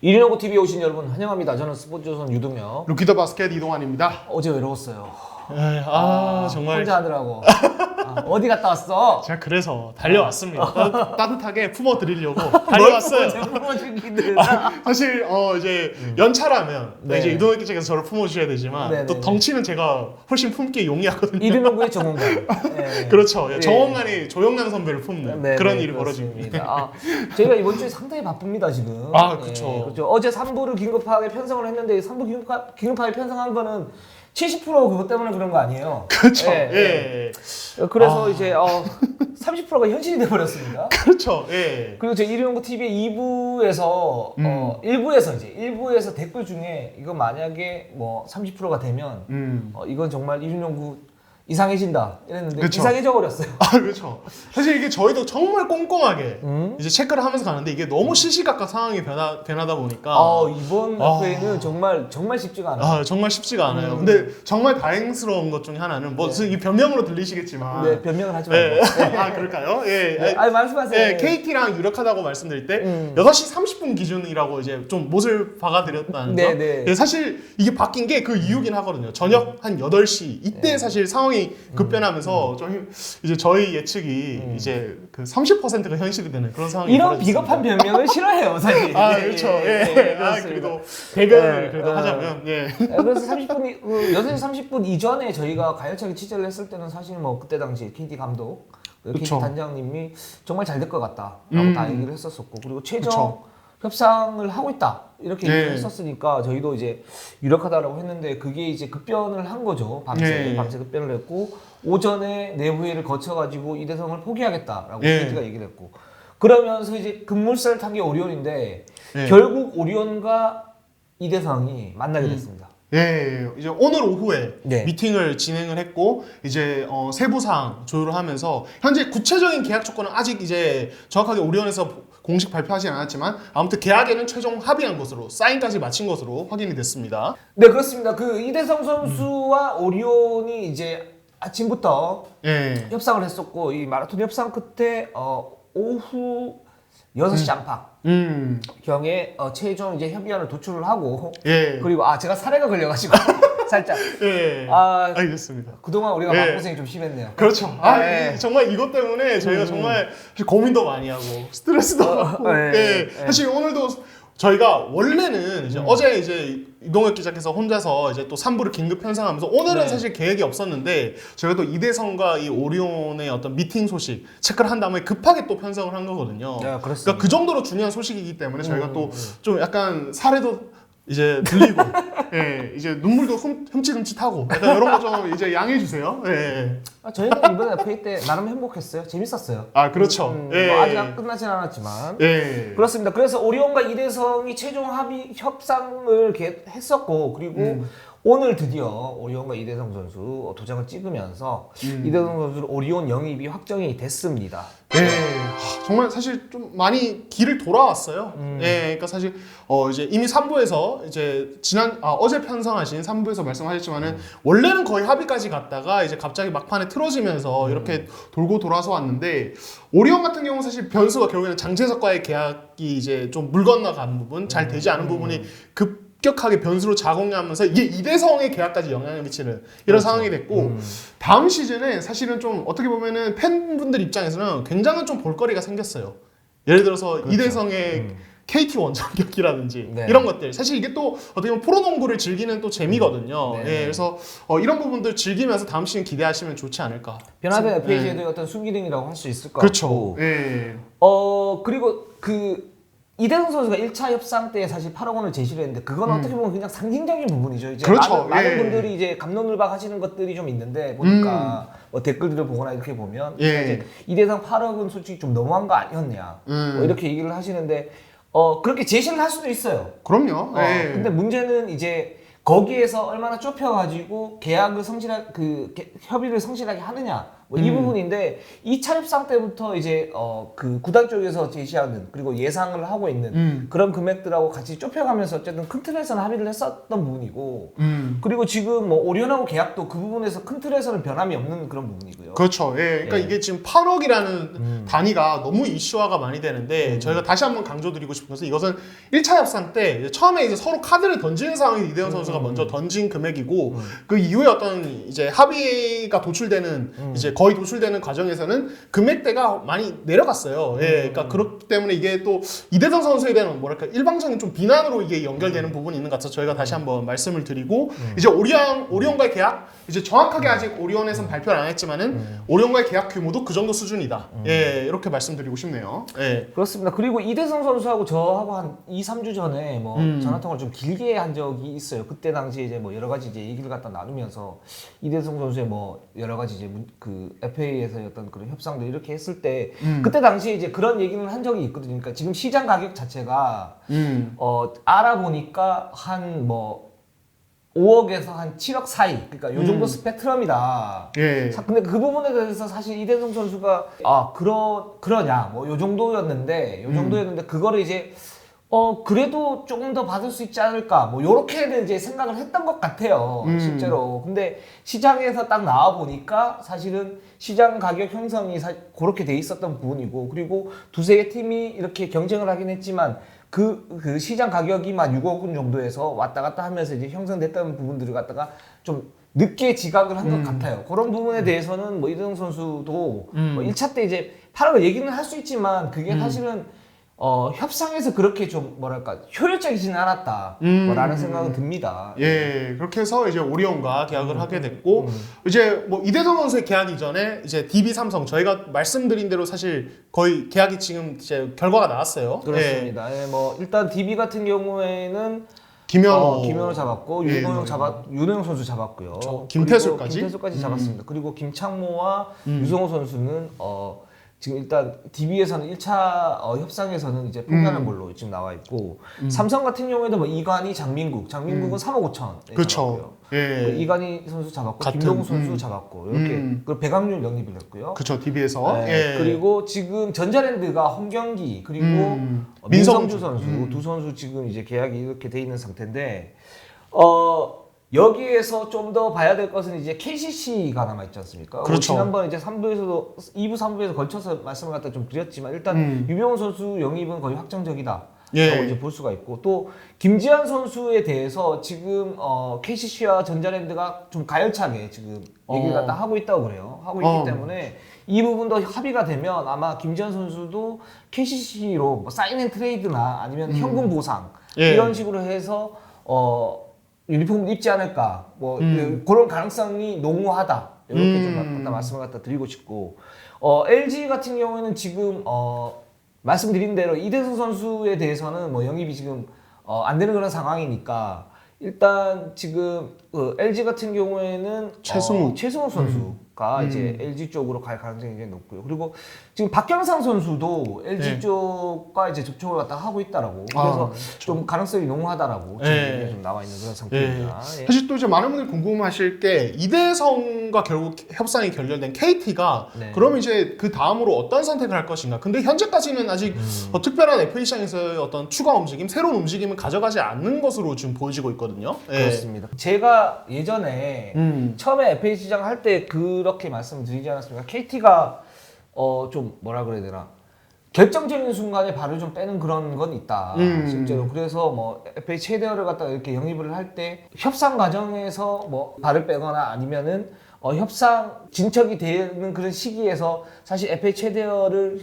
이리노고 TV에 오신 여러분 환영합니다. 저는 스포츠조선 유동혁. 루키더 바스켓 이동환입니다. 어제 외로웠어요. 정말 혼자 하더라고. 어디 갔다 왔어? 제가 그래서 달려왔습니다. 따뜻하게 품어드리려고 달려왔어요. 품어주기는. 사실 이제 연차라면 네. 이제 이동혁 기자께서 저를 품어주셔야 되지만 네, 또 네, 덩치는 제가 훨씬 품기 용이하거든요. 이리노고의 정원관. 네. 그렇죠. 예. 정원관이 조영남 선배를 품는 네, 그런 네, 일이 그렇습니다. 벌어집니다. 저희가 이번 주에 상당히 바쁩니다 지금. 그렇죠. 그렇죠. 어제 3부를 긴급하게 편성을 했는데 3부 긴급하게 편성한 거는 70% 그것 때문에 그런 거 아니에요? 그렇죠. 예. 그래서 이제 30%가 현실이 돼버렸습니다. 그렇죠. 예. 그리고 제 이리노고 TV의 2부에서 1부에서 댓글 중에 이거 만약에 뭐 30%가 되면 이건 정말 이리노고 이상해진다 이랬는데 그쵸. 이상해져 버렸어요. 그렇죠. 사실 이게 저희도 정말 꼼꼼하게 이제 체크를 하면서 가는데 이게 너무 시시각각 상황이 변하다 보니까 이번 FA는 정말 쉽지가 않아요. 정말 쉽지가 않아요. 근데 정말 다행스러운 것 중에 하나는 이 변명으로 들리시겠지만 네, 변명을 하지 말고. 그럴까요? 예. 네, 말씀하세요. 예, KT랑 유력하다고 말씀드릴 때 6시 30분 기준이라고 이제 좀 못을 박아드렸다는 점. 네. 예, 사실 이게 바뀐 게 그 이유긴 하거든요. 저녁 한 8시 이때 사실 상황이 급변하면서 좀 이제 저희 예측이 이제 그 30%가 현실이 되는 그런 상황이 이런 벌어졌습니다. 비겁한 변명을 싫어해요, 사실. 그렇죠. 그래도 배경을 그래도 하자면 그래서 30분 6시 30분 이전에 저희가 가열차게 취재를 했을 때는 사실 뭐 그때 당시 KT 감독, KT 그쵸. 단장님이 정말 잘 될 것 같다라고 다 얘기를 했었었고 그리고 최종 그쵸. 협상을 하고 있다 이렇게 네. 얘기를 했었으니까 저희도 이제 유력하다라고 했는데 그게 이제 급변을 한 거죠. 밤새 급변을 했고 오전에 내부회의를 거쳐가지고 이대성을 포기하겠다라고 KT가 얘기를 했고 그러면서 이제 급물살 탄 게 오리온인데 결국 오리온과 이대성이 만나게 됐습니다. 이제 오늘 오후에 네. 미팅을 진행을 했고 이제 세부사항 조율을 하면서 현재 구체적인 계약 조건은 아직 이제 정확하게 오리온에서 공식 발표하진 않았지만 아무튼 계약에는 최종 합의한 것으로 사인까지 마친 것으로 확인이 됐습니다. 네, 그렇습니다. 그 이대성 선수와 오리온이 이제 아침부터 협상을 했었고 이 마라톤 협상 끝에 오후 6시 안팎 경에 최종 이제 협의안을 도출을 하고 그리고 제가 사례가 걸려가지고 살짝 알겠습니다. 그동안 우리가 마음고생이 좀 심했네요. 그렇죠. 정말 이것 때문에 저희가 정말 고민도 많이 하고 스트레스도 받고 사실 오늘도 저희가 원래는 이제 어제 이제 이동혁 기자께서 혼자서 이제 또 3부를 긴급 편성하면서 오늘은 사실 계획이 없었는데 저희가 또 이대성과 이 오리온의 어떤 미팅 소식 체크를 한 다음에 급하게 또 편성을 한 거거든요. 그러니까 그 정도로 중요한 소식이기 때문에 저희가 또 좀 약간 사례도 이제 들리고 이제 눈물도 흠칫흠칫하고 약간 이런 거 좀 이제 양해해 주세요. 저희는 이번 FA 때 나름 행복했어요. 재밌었어요. 그렇죠. 뭐 아직 끝나진 않았지만 그렇습니다. 그래서 오리온과 이대성이 최종 합의 협상을 했었고 그리고 오늘 드디어 오리온과 이대성 선수 도장을 찍으면서 이대성 선수 오리온 영입이 확정이 됐습니다. 정말 사실 좀 많이 길을 돌아왔어요. 그러니까 사실 이제 이미 3부에서 이제 어제 편성하신 3부에서 말씀하셨지만은 원래는 거의 합의까지 갔다가 이제 갑자기 막판에 틀어지면서 이렇게 돌고 돌아서 왔는데 오리온 같은 경우는 사실 변수가 결국에는 장재석과의 계약이 이제 좀 물 건너간 부분, 잘 되지 않은 부분이 급격하게 변수로 작용하면서 이게 이대성의 계약까지 영향을 미치는 이런 상황이 됐고 다음 시즌에 사실은 좀 어떻게 보면은 팬분들 입장에서는 굉장한 좀 볼거리가 생겼어요. 예를 들어서 이대성의 KT 원정격이라든지 이런 것들 사실 이게 또 어떻게 보면 프로농구를 즐기는 또 재미거든요. 그래서 이런 부분들 즐기면서 다음 시즌 기대하시면 좋지 않을까. 변화된 FAG의 어떤 순기능이라고 할 수 있을 것 그렇죠. 같고 그리고 그 이대성 선수가 1차 협상 때 사실 8억 원을 제시를 했는데 그건 어떻게 보면 그냥 상징적인 부분이죠. 이제 그렇죠. 많은 분들이 이제 갑론을박 하시는 것들이 좀 있는데 보니까 뭐 댓글들을 보거나 이렇게 보면 이제 이대성 8억은 솔직히 좀 너무한 거 아니었냐 뭐 이렇게 얘기를 하시는데 그렇게 제시를 할 수도 있어요. 그럼요. 근데 문제는 이제 거기에서 얼마나 좁혀가지고 계약을 협의를 성실하게 하느냐 뭐 이 부분인데 2차 협상 때부터 이제 그 구단 쪽에서 제시하는 그리고 예상을 하고 있는 그런 금액들하고 같이 좁혀가면서 어쨌든 큰 틀에서는 합의를 했었던 부분이고 그리고 지금 뭐 오리온하고 계약도 그 부분에서 큰 틀에서는 변함이 없는 그런 부분이고요. 그렇죠. 예, 그러니까 예. 이게 지금 8억이라는 단위가 너무 이슈화가 많이 되는데 저희가 다시 한번 강조드리고 싶은 것은 이것은 1차 협상 때 이제 처음에 이제 서로 카드를 던지는 상황이 이대현 선수가 먼저 던진 금액이고 그 이후에 어떤 이제 합의가 도출되는 이제 거의 도출되는 과정에서는 금액대가 많이 내려갔어요. 예, 그러니까 그렇기 때문에 이게 또 이대성 선수에 대한 뭐랄까 일방적인 좀 비난으로 이게 연결되는 부분이 있는 것 같아서 저희가 다시 한번 말씀을 드리고 이제 오리온과의 계약 이제 정확하게 아직 오리온에서는 발표를 안 했지만은 오리온과의 계약 규모도 그 정도 수준이다. 예, 이렇게 말씀드리고 싶네요. 예. 그렇습니다. 그리고 이대성 선수하고 저하고 한 2, 3주 전에 뭐 전화통화를 좀 길게 한 적이 있어요. 그때 당시 이제 뭐 여러 가지 이제 얘기를 갖다 나누면서 이대성 선수의 뭐 여러 가지 이제 그 FA에서 어떤 그런 협상들 이렇게 했을 때 그때 당시에 이제 그런 얘기는 한 적이 있거든요. 그러니까 지금 시장 가격 자체가 알아보니까 한 뭐 5억에서 한 7억 사이, 그러니까 요 정도 스펙트럼이다. 예. 근데 그 부분에 대해서 사실 이대성 선수가 그러냐, 뭐 요 정도였는데 그거를 이제 그래도 조금 더 받을 수 있지 않을까, 뭐 요렇게는 이제 생각을 했던 것 같아요, 실제로. 근데 시장에서 딱 나와 보니까 사실은 시장 가격 형성이 그렇게 돼 있었던 부분이고, 그리고 두세 개 팀이 이렇게 경쟁을 하긴 했지만. 그 시장 가격이만 6억 원 정도에서 왔다 갔다 하면서 이제 형성됐던 부분들을 갖다가 좀 늦게 지각을 한 것 같아요. 그런 부분에 대해서는 뭐 이대성 선수도 뭐 1차 때 이제 8억을 얘기는 할 수 있지만 그게 사실은 협상에서 그렇게 좀 뭐랄까 효율적이지는 않았다 라는 생각은 듭니다. 예, 그렇게 해서 이제 오리온과 계약을 하게 됐고 이제 뭐 이대성 선수의 계약 이전에 이제 DB 삼성 저희가 말씀드린 대로 사실 거의 계약이 지금 이제 결과가 나왔어요. 그렇습니다. 예, 뭐 일단 DB 같은 경우에는 김현호 잡았고 예, 윤호영 선수 잡았고요. 김태술까지 잡았습니다. 그리고 김창모와 유성호 선수는 지금 일단 DB에서는 1차 협상에서는 이제 포기하는 걸로 지금 나와 있고 삼성 같은 경우에도 뭐 이관희, 장민국은 3억 5천 그렇죠. 예. 그 이관희 선수 잡았고 김동우 선수 잡았고 이렇게 그리고 백악률 영입을 했고요. 그렇죠. DB에서 네. 예. 그리고 지금 전자랜드가 홍경기 그리고 민성주 선수 두 선수 지금 이제 계약이 이렇게 돼 있는 상태인데 여기에서 좀 더 봐야 될 것은 이제 KCC가 남아 있지 않습니까? 그렇죠. 지난번 이제 3부에서도 2부, 3부에서 걸쳐서 말씀을 갖다 좀 드렸지만 일단 유병훈 선수 영입은 거의 확정적이다. 예. 라고 이제 볼 수가 있고 또 김지한 선수에 대해서 지금 KCC와 전자랜드가 좀 가열차게 지금 얘기를 갖다 하고 있다고 그래요. 하고 있기 때문에 이 부분도 합의가 되면 아마 김지한 선수도 KCC로 뭐 사인앤트레이드나 아니면 현금 보상 예. 이런 식으로 해서 유니폼을 입지 않을까 뭐 그런 가능성이 농후하다 이렇게 좀 갖다 말씀을 갖다 드리고 싶고 LG 같은 경우에는 지금 말씀드린 대로 이대성 선수에 대해서는 뭐 영입이 지금 안 되는 그런 상황이니까 일단 지금 LG 같은 경우에는 최승우 선수가 이제 LG 쪽으로 갈 가능성이 굉장히 높고요. 그리고 지금 박경상 선수도 LG 쪽과 이제 접촉을 갖다 하고 있다라고. 그래서 좀 가능성이 농후하다라고 지금 좀 나와 있는 그런 상태입니다. 예. 사실 또 이제 많은 분들이 궁금하실 게 이대성과 결국 협상이 결렬된 KT가 그럼 이제 그 다음으로 어떤 선택을 할 것인가. 근데 현재까지는 아직 특별한 FA 시장에서의 어떤 추가 움직임, 새로운 움직임을 가져가지 않는 것으로 지금 보여지고 있거든요. 그렇습니다. 제가 예전에 처음에 FA 시장 할 때 그렇게 말씀드리지 않았습니까? KT가 좀 뭐라 그래야 되나 결정적인 순간에 발을 좀 빼는 그런 건 있다. 실제로 그래서 뭐 FA 최대어를 갖다가 이렇게 영입을 할 때 협상 과정에서 뭐 발을 빼거나 아니면은 협상 진척이 되는 그런 시기에서 사실 FA 최대어를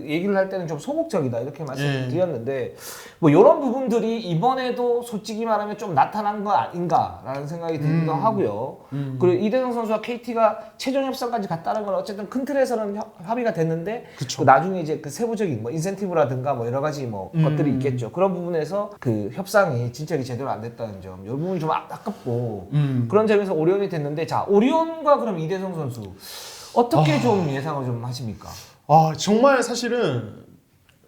얘기를 할 때는 좀 소극적이다 이렇게 말씀드렸는데 뭐 이런 부분들이 이번에도 솔직히 말하면 좀 나타난 거 아닌가라는 생각이 들기도 하고요. 그리고 이대성 선수와 KT가 최종 협상까지 갔다는 건 어쨌든 큰 틀에서는 협의가 됐는데 그 나중에 이제 그 세부적인 뭐 인센티브라든가 뭐 여러 가지 뭐 것들이 있겠죠. 그런 부분에서 그 협상이 진척이 제대로 안 됐다는 점, 이 부분이 좀 아깝고 그런 점에서 오리온이 됐는데 자 오리온과 그럼 이대성 선수 어떻게 좀 예상을 좀 하십니까? 정말 사실은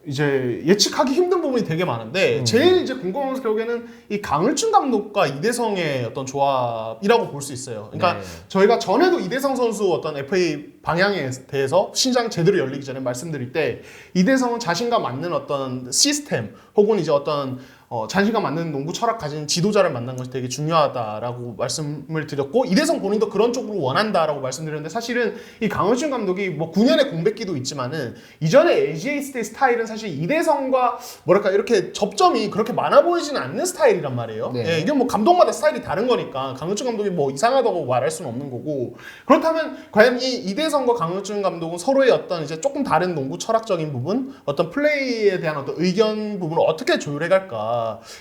이제 예측하기 힘든 부분이 되게 많은데 제일 이제 궁금한 것은 결국에는 이 강을준 감독과 이대성의 어떤 조합이라고 볼 수 있어요. 그러니까 네. 저희가 전에도 이대성 선수 어떤 FA 방향에 대해서 신장 제대로 열리기 전에 말씀드릴 때 이대성은 자신과 맞는 어떤 시스템 혹은 이제 어떤 자신과 맞는 농구 철학 가진 지도자를 만난 것이 되게 중요하다라고 말씀을 드렸고 이대성 본인도 그런 쪽으로 원한다라고 말씀드렸는데 사실은 이 강을준 감독이 뭐 9년의 공백기도 있지만은 이전에 LG 에이스 때 스타일은 사실 이대성과 뭐랄까 이렇게 접점이 그렇게 많아 보이지는 않는 스타일이란 말이에요. 네. 예, 이게 뭐 감독마다 스타일이 다른 거니까 강을준 감독이 뭐 이상하다고 말할 수는 없는 거고 그렇다면 과연 이 이대성과 강을준 감독은 서로의 어떤 이제 조금 다른 농구 철학적인 부분, 어떤 플레이에 대한 어떤 의견 부분을 어떻게 조율해 갈까?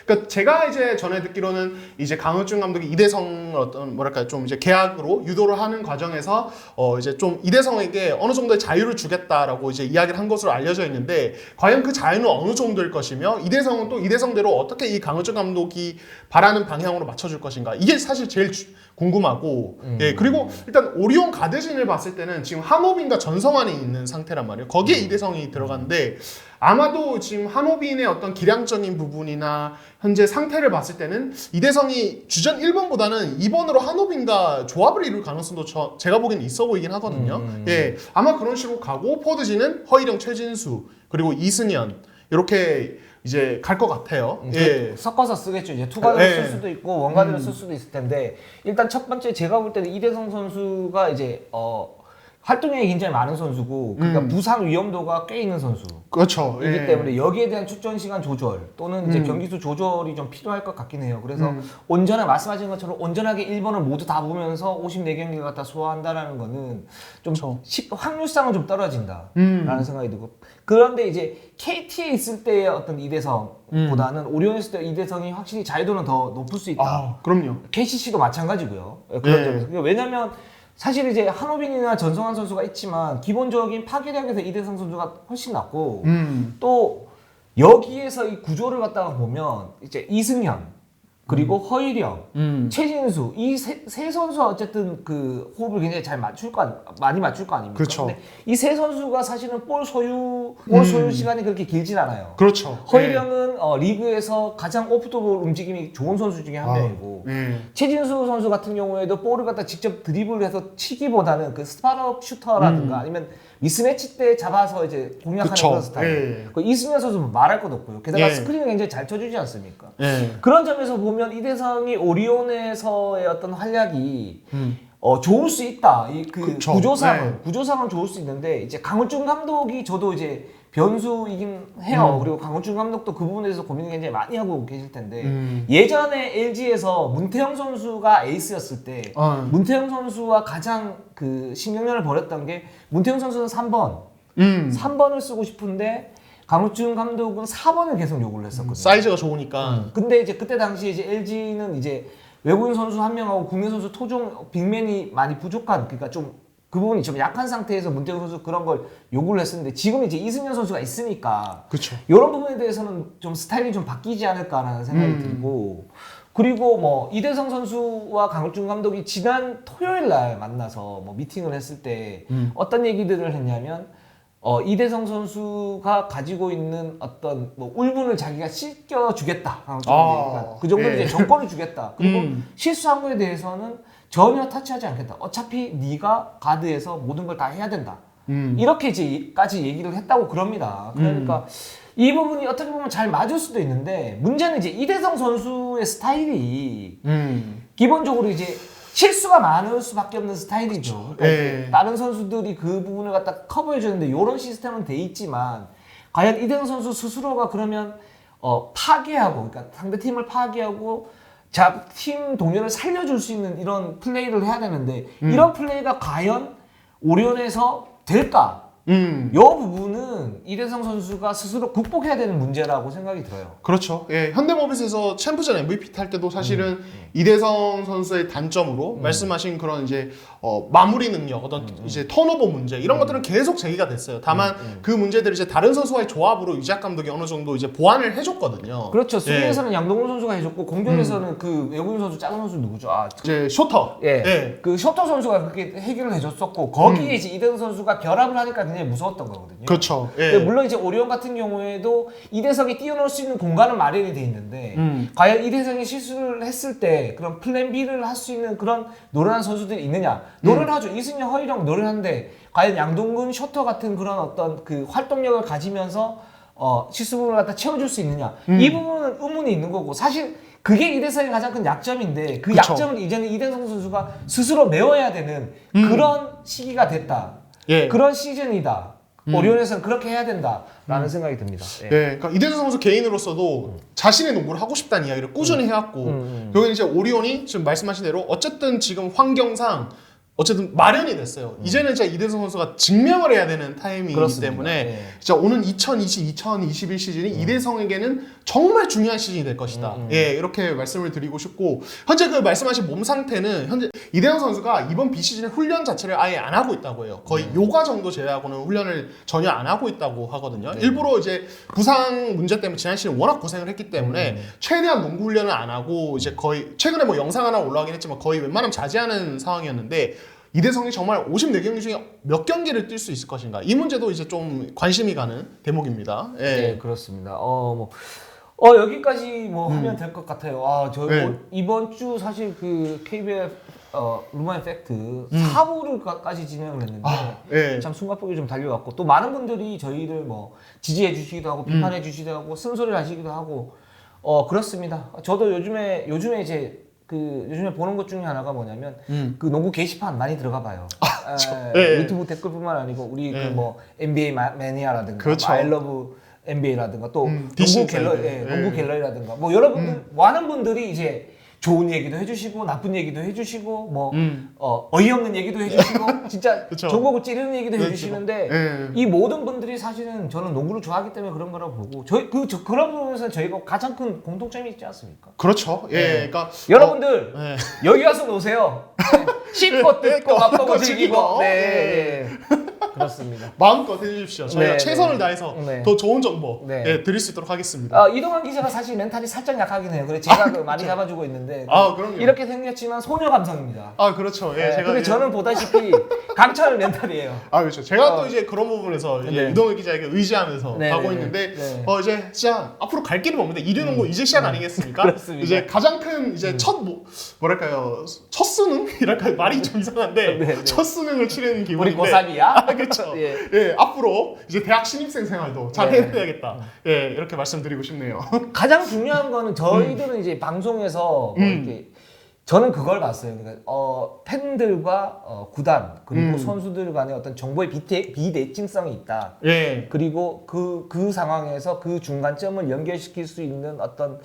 그러니까 제가 이제 전에 듣기로는 이제 강을준 감독이 이대성을 어떤 뭐랄까 좀 이제 계약으로 유도를 하는 과정에서 이제 좀 이대성에게 어느 정도의 자유를 주겠다라고 이제 이야기를 한 것으로 알려져 있는데 과연 그 자유는 어느 정도일 것이며 이대성은 또 이대성대로 어떻게 이 강을준 감독이 바라는 방향으로 맞춰줄 것인가 이게 사실 제일 궁금하고 예 그리고 일단 오리온 가드진을 봤을 때는 지금 한호빈과 전성환이 있는 상태란 말이에요. 거기에 이대성이 들어갔는데 아마도 지금 한호빈의 어떤 기량적인 부분이나 현재 상태를 봤을 때는 이대성이 주전 1번보다는 2번으로 한호빈과 조합을 이룰 가능성도 제가 보기엔 있어 보이긴 하거든요. 예, 아마 그런 식으로 가고 포드진은 허일영, 최진수 그리고 이승현 이렇게 이제 갈 것 같아요. 예. 섞어서 쓰겠죠. 이제 투가드를 쓸 수도 있고 원가드를 쓸 수도 있을 텐데 일단 첫 번째 제가 볼 때는 이대성 선수가 이제 활동량이 굉장히 많은 선수고 그러니까 부상 위험도가 꽤 있는 선수. 그렇죠. 이기 예. 때문에 여기에 대한 출전 시간 조절 또는 이제 경기수 조절이 좀 필요할 것 같긴 해요. 그래서 온전하게 말씀하신 것처럼 온전하게 1번을 모두 다 보면서 54경기를 갖다 소화한다라는 거는 좀 확률상은 좀 떨어진다라는 생각이 들고 그런데 이제 KT에 있을 때의 어떤 이대성보다는 오리온에 있을 때 이대성이 확실히 자유도는 더 높을 수 있다. 아, 그럼요. KCC도 마찬가지고요. 그런 점에서. 왜냐면 사실 이제 한호빈이나 전성환 선수가 있지만 기본적인 파괴력에서 이대성 선수가 훨씬 낫고 또 여기에서 이 구조를 갖다가 보면 이제 이승현 그리고 허일영, 최진수 이 세 선수가 어쨌든 그 호흡을 굉장히 잘 많이 맞출 거 아닙니까? 그렇죠. 근데 이 세 선수가 사실은 볼 소유 시간이 그렇게 길진 않아요. 그렇죠. 허일영은 리그에서 가장 오프더볼 움직임이 좋은 선수 중에 한 명이고 최진수 선수 같은 경우에도 볼을 갖다 직접 드리블해서 치기보다는 그 스팟업 슈터라든가 아니면 미스매치 때 잡아서 이제 공략하는 그쵸. 그런 스타일. 그 이승현 선수는 말할 것도 없고요. 게다가 스크린을 굉장히 잘 쳐주지 않습니까? 그런 점에서 보면 이대성이 오리온에서의 어떤 활약이 좋을 수 있다. 그 구조상은 좋을 수 있는데 이제 강을준 감독이 저도 이제 변수이긴 해요. 그리고 강을준 감독도 그 부분에 대해서 고민을 굉장히 많이 하고 계실 텐데 예전에 LG에서 문태영 선수가 에이스였을 때 문태영 선수와 가장 그 신경전을 벌였던 게 문태영 선수는 3번을 쓰고 싶은데 강을준 감독은 4번을 계속 요구를 했었거든요. 사이즈가 좋으니까. 근데 이제 그때 당시에 이제 LG는 이제 외국인 선수 한 명하고 국내 선수 토종 빅맨이 많이 부족한 그러니까 좀 그 부분이 좀 약한 상태에서 문태영 선수 그런 걸 요구를 했었는데 지금 이제 이승현 선수가 있으니까 그렇죠. 이런 부분에 대해서는 좀 스타일이 좀 바뀌지 않을까라는 생각이 들고 그리고 뭐 이대성 선수와 강을준 감독이 지난 토요일 날 만나서 뭐 미팅을 했을 때 어떤 얘기들을 했냐면 이대성 선수가 가지고 있는 어떤 뭐 울분을 자기가 씻겨주겠다. 그 정도 이제 정권을 주겠다. 그리고 실수한 거에 대해서는 전혀 타치하지 않겠다. 어차피 네가 가드에서 모든 걸 다 해야 된다. 이렇게 이제까지 얘기를 했다고 그럽니다. 그러니까 이 부분이 어떻게 보면 잘 맞을 수도 있는데 문제는 이제 이대성 선수의 스타일이 기본적으로 이제 실수가 많을 수밖에 없는 스타일이죠. 그러니까 다른 선수들이 그 부분을 갖다 커버해 주는데 이런 시스템은 돼 있지만 과연 이대성 선수 스스로가 그러면 파괴하고 그러니까 상대 팀을 파괴하고 팀 동료를 살려줄 수 있는 이런 플레이를 해야 되는데 이런 플레이가 과연 오리온에서 될까? 이 부분은 이대성 선수가 스스로 극복해야 되는 문제라고 생각이 들어요. 그렇죠. 예, 현대모비스에서 챔프전 MVP 탈 때도 사실은 이대성 선수의 단점으로 말씀하신 그런 이제 마무리 능력, 어떤 이제 턴오버 문제 이런 것들은 계속 제기가 됐어요. 다만 그 문제들을 이제 다른 선수와의 조합으로 유작 감독이 어느 정도 이제 보완을 해줬거든요. 그렇죠. 수비에서는 양동근 선수가 해줬고 공격에서는 그 외국인 선수 작은 선수 누구죠? 이제 쇼터. 그 쇼터 선수가 그렇게 해결을 해줬었고 거기에 이제 이대성 선수가 결합을 하니까 굉장히 무서웠던 거거든요. 그렇죠. 근데 물론 이제 오리온 같은 경우에도 이대성이 뛰어놀 수 있는 공간은 마련이 돼 있는데 과연 이대성이 실수를 했을 때 그런 플랜 B를 할 수 있는 그런 노련한 선수들이 있느냐? 노련하죠. 이승엽, 허일영 노련한데 과연 양동근, 셔터 같은 그런 어떤 그 활동력을 가지면서 실수 부분을 갖다 채워줄 수 있느냐? 이 부분은 의문이 있는 거고 사실 그게 이대성의 가장 큰 약점인데 그 그쵸. 약점을 이제는 이대성 선수가 스스로 메워야 되는 그런 시기가 됐다. 그런 시즌이다. 오리온에서는 그렇게 해야 된다라는 생각이 듭니다. 네, 그러니까 이대성 선수 개인으로서도 자신의 농구를 하고 싶다는 이야기를 꾸준히 해왔고 여기 이제 오리온이 지금 말씀하신 대로 어쨌든 지금 환경상 어쨌든 마련이 됐어요. 이제는 이제 이대성 선수가 증명을 해야 되는 타이밍이기 그렇습니다. 때문에 진짜 오는 2020-2021 시즌이 이대성에게는 정말 중요한 시즌이 될 것이다. 예, 이렇게 말씀을 드리고 싶고 현재 그 말씀하신 몸 상태는 현재 이대성 선수가 이번 비시즌에 훈련 자체를 아예 안 하고 있다고 해요. 거의 요가 정도 제외하고는 훈련을 전혀 안 하고 있다고 하거든요. 일부러 이제 부상 문제 때문에 지난 시즌 워낙 고생을 했기 때문에 최대한 농구 훈련을 안 하고 이제 거의 최근에 뭐 영상 하나 올라가긴 했지만 거의 웬만하면 자제하는 상황이었는데 이대성이 정말 54경기 중에 몇 경기를 뛸 수 있을 것인가 이 문제도 이제 좀 관심이 가는 대목입니다. 예. 네, 그렇습니다. 여기까지 뭐 하면 될 것 같아요. 저희 이번 주 사실 그 KBL 루마의 팩트 4부를까지 진행을 했는데 참 숨가쁘게 좀 달려갔고 또 많은 분들이 저희를 뭐 지지해 주시기도 하고 비판해 주시기도 하고 쓴소리를 하시기도 하고 그렇습니다. 저도 요즘에 이제 요즘에 보는 것 중에 하나가 뭐냐면 그 농구 게시판 많이 들어가 봐요. 유튜브 댓글뿐만 아니고 우리 그 뭐 NBA 매니아라든가 그렇죠. 아이러브 NBA라든가 또 DC 농구 갤러리, 농구 갤러리라든가 뭐 여러분들 많은 분들이 이제 좋은 얘기도 해주시고 나쁜 얘기도 해주시고 뭐 어이없는 얘기도 해주시고 진짜 그쵸. 전국을 찌르는 얘기도 그렇죠. 해주시는데 이 모든 분들이 사실은 저는 농구를 좋아하기 때문에 그런 거라고 보고 그런 부분에서 저희가 가장 큰 공통점이 있지 않습니까? 그렇죠. 그러니까 여러분들 여기 와서 노세요. 씹고 뜯고 맛보고 즐기고. 그렇습니다. 마음껏 해주십시오. 저희가 최선을 다해서 네. 더 좋은 정보 드릴 수 있도록 하겠습니다. 이동환 기자가 사실 멘탈이 살짝 약하긴 해요. 그래 제가 많이 잡아주고 있는데 그럼요. 이렇게 생겼지만 소녀 감성입니다. 그렇죠. 제가 근데 저는 보다시피 강철 멘탈이에요. 그렇죠. 제가 또 이제 그런 부분에서 이제 이동혁 기자에게 의지하면서 가고 있는데 이제 진짜 앞으로 갈 길은 없는데 이류농구 이제 시작 아니겠습니까? 그렇습니다. 이제 가장 큰 이제 뭐랄까요 첫 수능이랄까요 말이 좀 이상한데 첫 수능을 치르는 기분인데 우리 고3이야? 그렇죠. 앞으로 이제 대학 신입생 생활도 잘 해내야겠다. 이렇게 말씀드리고 싶네요. 가장 중요한 거는 저희들은 이제 방송에서 뭐 이렇게 저는 그걸 봤어요. 그러니까 팬들과 구단 그리고 선수들 간의 어떤 정보의 비대칭성이 있다. 그리고 그 상황에서 그 중간점을 연결시킬 수 있는 어떤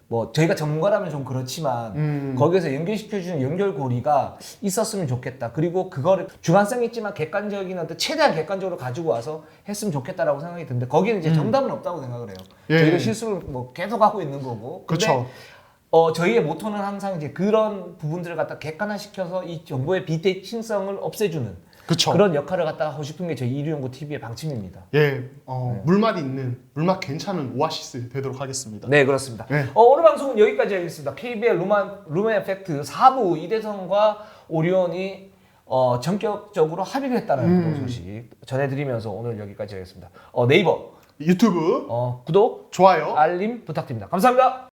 뭐 저희가 전문가라면 좀 그렇지만 거기에서 연결시켜주는 연결고리가 있었으면 좋겠다. 그리고 그거를 주관성 있지만 객관적인 어떤 최대한 객관적으로 가지고 와서 했으면 좋겠다라고 생각이 드는데 거기는 이제 정답은 없다고 생각을 해요. 저희가 실수를 뭐 계속 하고 있는 거고. 그렇죠. 저희의 모토는 항상 이제 그런 부분들을 갖다 객관화시켜서 이 정보의 비대칭성을 없애주는 그쵸. 그런 역할을 갖다가 하고 싶은 게 저희 이류연구 TV의 방침입니다. 물맛 있는, 물맛 괜찮은 오아시스 되도록 하겠습니다. 네, 그렇습니다. 오늘 방송은 여기까지 하겠습니다. KBL 루멘 팩트 4부 이대성과 오리온이 전격적으로 합의를 했다는 소식 전해드리면서 오늘 여기까지 하겠습니다. 네이버, 유튜브, 구독, 좋아요, 알림 부탁드립니다. 감사합니다.